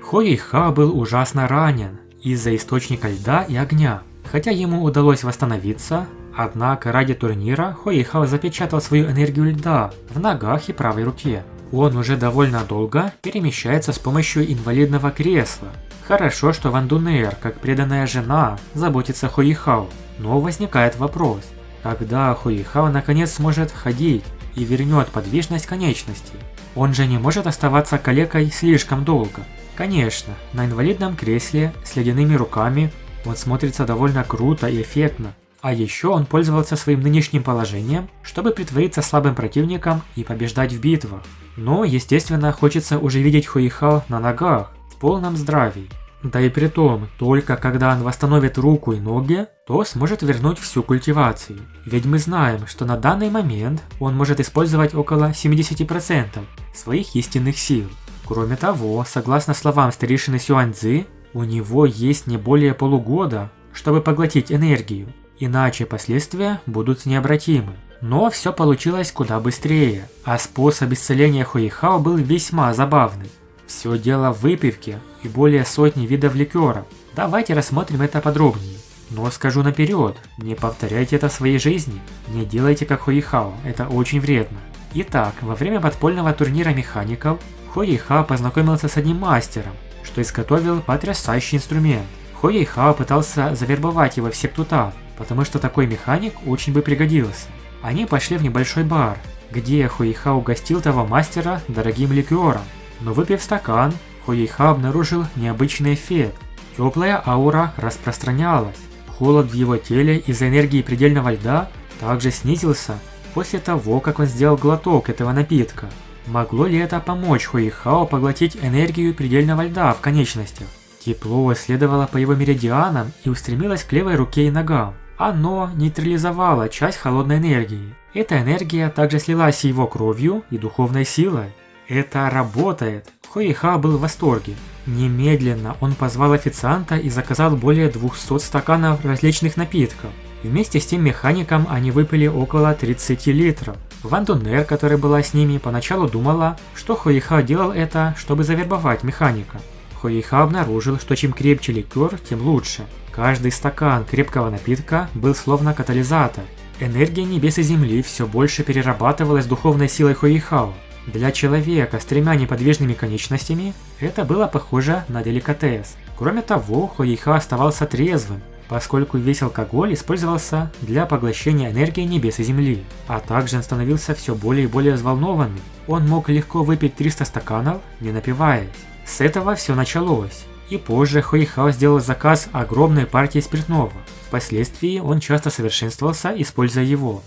Хуэйхао был ужасно ранен из-за источника льда и огня. Хотя ему удалось восстановиться, однако ради турнира Хуэйхао запечатал свою энергию льда в ногах и правой руке. Он уже довольно долго перемещается с помощью инвалидного кресла. Хорошо, что Ван Дунер, как преданная жена, заботится о Хуэйхао. Но возникает вопрос, когда Хуэйхао наконец сможет ходить и вернет подвижность конечностей? Он же не может оставаться калекой слишком долго. Конечно, на инвалидном кресле с ледяными руками он смотрится довольно круто и эффектно. А еще он пользовался своим нынешним положением, чтобы притвориться слабым противником и побеждать в битвах. Но, естественно, хочется уже видеть Хуэйхао на ногах, в полном здравии. Да и при том, только когда он восстановит руку и ноги, то сможет вернуть всю культивацию. Ведь мы знаем, что на данный момент он может использовать около 70% своих истинных сил. Кроме того, согласно словам старейшины Сюаньцзы, у него есть не более полугода, чтобы поглотить энергию, иначе последствия будут необратимы. Но все получилось куда быстрее, а способ исцеления Хуэйхао был весьма забавный. Все дело в выпивке и более сотни видов ликера. Давайте рассмотрим это подробнее. Но скажу наперед, не повторяйте это в своей жизни, не делайте как Хуэйхао, это очень вредно. Итак, во время подпольного турнира механиков Хуэйхао познакомился с одним мастером, что изготовил потрясающий инструмент. Хуэйхао пытался завербовать его в секту Тан, потому что такой механик очень бы пригодился. Они пошли в небольшой бар, где Хуэйхао угостил того мастера дорогим ликером. Но выпив стакан, Хуэйхао обнаружил необычный эффект. Теплая аура распространялась. Холод в его теле из-за энергии предельного льда также снизился после того, как он сделал глоток этого напитка. Могло ли это помочь Хуэйхао поглотить энергию предельного льда в конечностях? Тепло следовало по его меридианам и устремилось к левой руке и ногам. Оно нейтрализовало часть холодной энергии. Эта энергия также слилась с его кровью и духовной силой. Это работает! Хуэйхао был в восторге. Немедленно он позвал официанта и заказал более 200 стаканов различных напитков. Вместе с тем механиком они выпили около 30 литров. Ван Дунер, которая была с ними, поначалу думала, что Хуэйхао делал это, чтобы завербовать механика. Хуэйхао обнаружил, что чем крепче ликер, тем лучше. Каждый стакан крепкого напитка был словно катализатор. Энергия небес и земли все больше перерабатывалась духовной силой Хуэйхао. Для человека с тремя неподвижными конечностями это было похоже на деликатес. Кроме того, Хуэйхао оставался трезвым, поскольку весь алкоголь использовался для поглощения энергии небес и земли. А также он становился все более и более взволнованным. Он мог легко выпить 300 стаканов, не напиваясь. С этого все началось. И позже Хуэйхао сделал заказ огромной партии спиртного. Впоследствии он часто совершенствовался, используя его.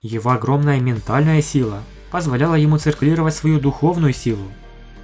Его огромная ментальная сила позволяла ему циркулировать свою духовную силу.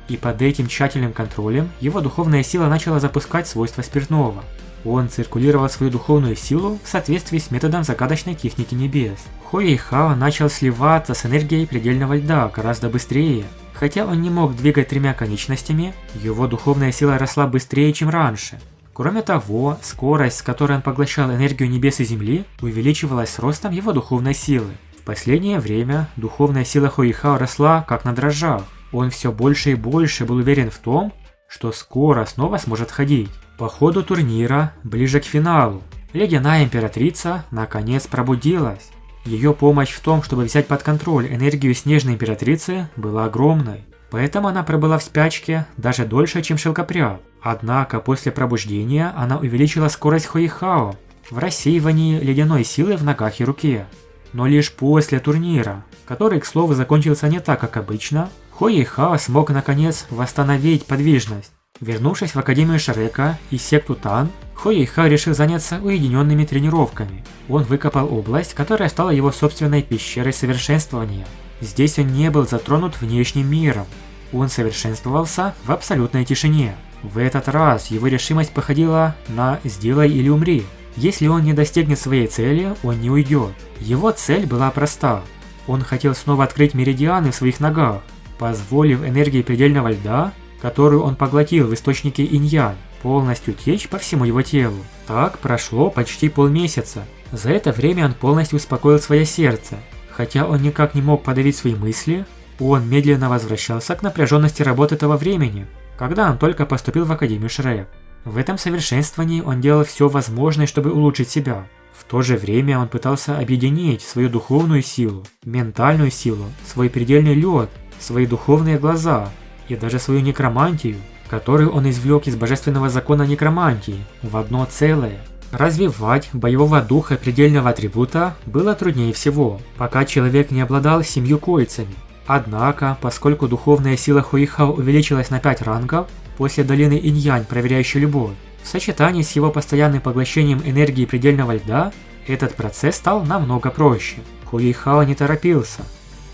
И под этим тщательным контролем его духовная сила начала запускать свойства спиртного. Он циркулировал свою духовную силу в соответствии с методом загадочной техники небес. Хуэйхао начал сливаться с энергией предельного льда гораздо быстрее. Хотя он не мог двигать тремя конечностями, его духовная сила росла быстрее, чем раньше. Кроме того, скорость, с которой он поглощал энергию небес и земли, увеличивалась с ростом его духовной силы. В последнее время духовная сила Хуэйхао росла как на дрожжах. Он все больше и больше был уверен в том, что скоро снова сможет ходить. По ходу турнира, ближе к финалу, Ледяная Императрица наконец пробудилась. Ее помощь в том, чтобы взять под контроль энергию Снежной Императрицы, была огромной. Поэтому она пробыла в спячке даже дольше, чем Шелкопряд. Однако после пробуждения она увеличила скорость Хуэйхао в рассеивании ледяной силы в ногах и руке. Но лишь после турнира, который, к слову, закончился не так, как обычно, Хуэйхао смог наконец восстановить подвижность. Вернувшись в Академию Шрека и секту Тан, Хуэйхао решил заняться уединенными тренировками. Он выкопал область, которая стала его собственной пещерой совершенствования. Здесь он не был затронут внешним миром. Он совершенствовался в абсолютной тишине. В этот раз его решимость походила на «сделай или умри». Если он не достигнет своей цели, он не уйдет. Его цель была проста. Он хотел снова открыть меридианы в своих ногах. позволив энергии предельного льда, которую он поглотил в источнике инь-янь, полностью течь по всему его телу. Так прошло почти полмесяца. За это время он полностью успокоил свое сердце. Хотя он никак не мог подавить свои мысли, он медленно возвращался к напряженности работы того времени, когда он только поступил в Академию Шрек. В этом совершенствовании он делал все возможное, чтобы улучшить себя. В то же время он пытался объединить свою духовную силу, ментальную силу, свой предельный лед, свои духовные глаза и даже свою некромантию, которую он извлек из божественного закона некромантии, в одно целое. Развивать боевого духа предельного атрибута было труднее всего, пока человек не обладал 7 кольцами. Однако, поскольку духовная сила Хуи-Хао увеличилась на 5 рангов после долины инь-янь, проверяющей любовь, в сочетании с его постоянным поглощением энергии предельного льда, этот процесс стал намного проще. Хуи-Хао не торопился.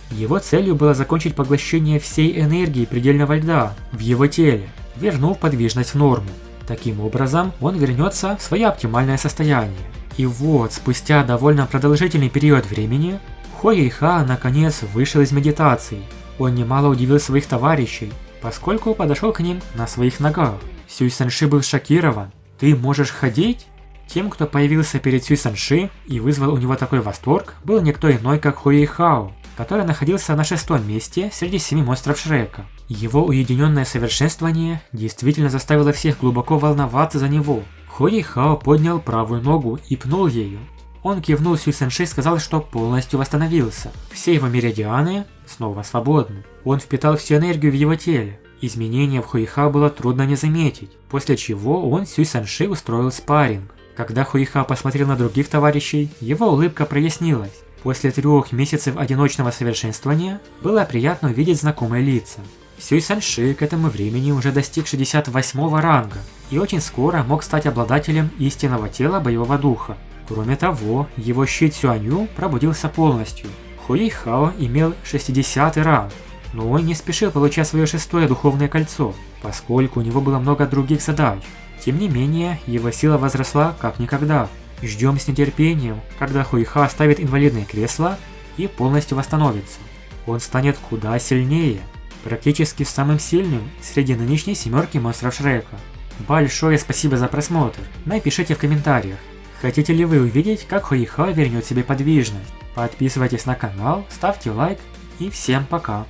Его целью было закончить поглощение всей энергии предельного льда в его теле, вернув подвижность в норму. Таким образом, он вернется в свое оптимальное состояние. И вот, спустя довольно продолжительный период времени, Хуи-Хао наконец вышел из медитации. Он немало удивил своих товарищей, поскольку подошел к ним на своих ногах. Сюй Санши был шокирован. «Ты можешь ходить?» Тем, кто появился перед Сюй Санши и вызвал у него такой восторг, был никто иной, как Хуи-Хао, который находился на 6-м месте среди 7 монстров Шрека. Его уединенное совершенствование действительно заставило всех глубоко волноваться за него. Хуи-Хао поднял правую ногу и пнул ею. Он кивнул Сюй Санши и сказал, что полностью восстановился. Все его меридианы снова свободны. Он впитал всю энергию в его теле. Изменения в Хуи-Хао было трудно не заметить, после чего он Сюй Санши устроил спарринг. Когда Хуи-Хао посмотрел на других товарищей, его улыбка прояснилась. После 3 месяцев одиночного совершенствования было приятно увидеть знакомые лица. Сюй Санши к этому времени уже достиг 68 ранга и очень скоро мог стать обладателем истинного тела боевого духа. Кроме того, его щит Сюанью пробудился полностью. Хуи-Хао имел 60 ранг, но он не спешил получать свое 6-е духовное кольцо, поскольку у него было много других задач. Тем не менее, его сила возросла как никогда. Ждем с нетерпением, когда Хуи-Хао оставит инвалидное кресло и полностью восстановится. Он станет куда сильнее, практически самым сильным среди нынешней 7 монстров Шрека. Большое спасибо за просмотр, напишите в комментариях, хотите ли вы увидеть, как Хуи-Хао вернет себе подвижность. Подписывайтесь на канал, ставьте лайк и всем пока.